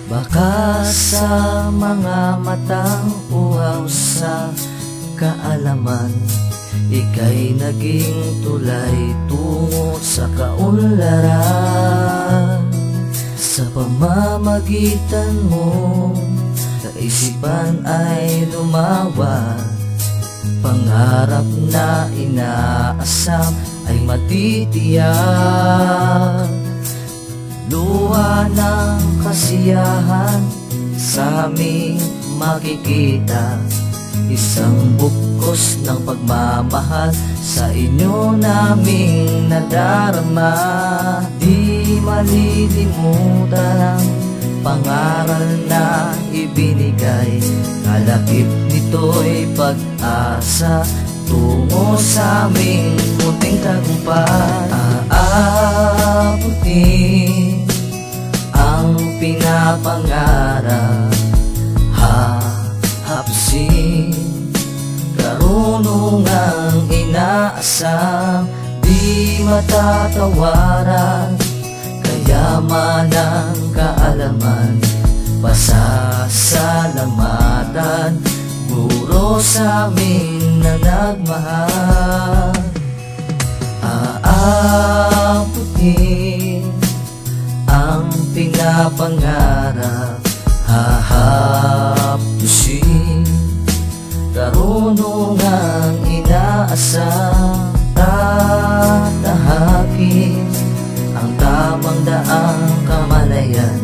Baka sa mga matang uhaw sa kaalaman, ika'y naging tulay tungo sa kaunlaran. Sa pamamagitan mo, kaisipan ay lumawa. Pangarap na inaasam ay matitiyak. Luha ng kasiyahan sa aming makikita, isang bukos ng pagmamahal sa inyo naming nadarama. Di malilimutan ang pangaral na ibinigay, kalakip nito'y pag-asa tungo sa aming munting tagumpay. Aabutin ang pinapangarap, hahapsin karunungang inaasam. Di matatawaran kayaman ng kaalaman, pasasalamatan guro sa amin na nagmahal. Aabutin ang pinapangarap, hahaptusin karunungang inaasam. Tatahakin ang tamang daang kamalayan,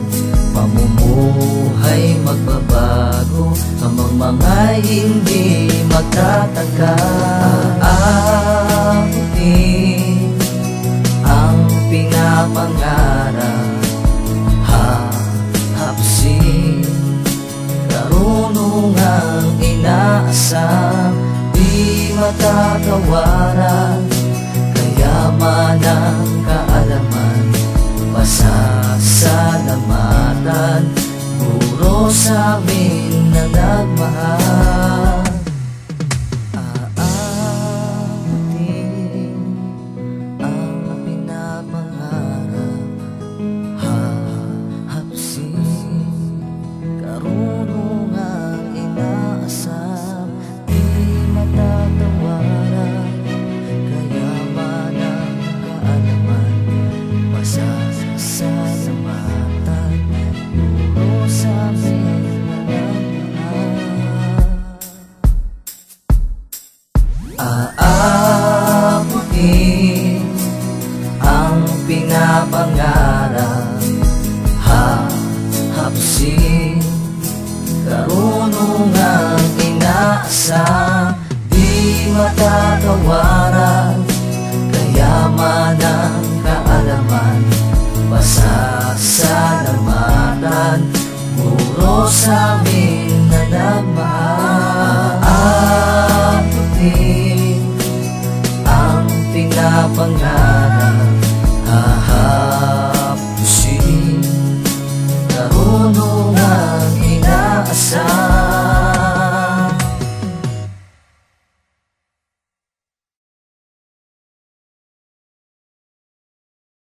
pamumuhay magbabago, amang mga hindi magtataka. Aabutin ang pinapangarap, hahapsin karunungang inaasam. Di matatawaran kayaman ng kaalaman, pasasalamatan guro sa amin na nagmahal. Aabutin ang pinapangarap, hahapsin karunungang inaasam. Di matatawaran kayaman ng kaalaman, pasasalamatan guro sa amin na nagmahal. Aabutin ang pinapangarap, hahapsin karunungang inaasam. Di matatawaran kayaman ng kaalaman, pasasalamatan guro sa amin na nagmahal. Aabutin ang pinapangarap,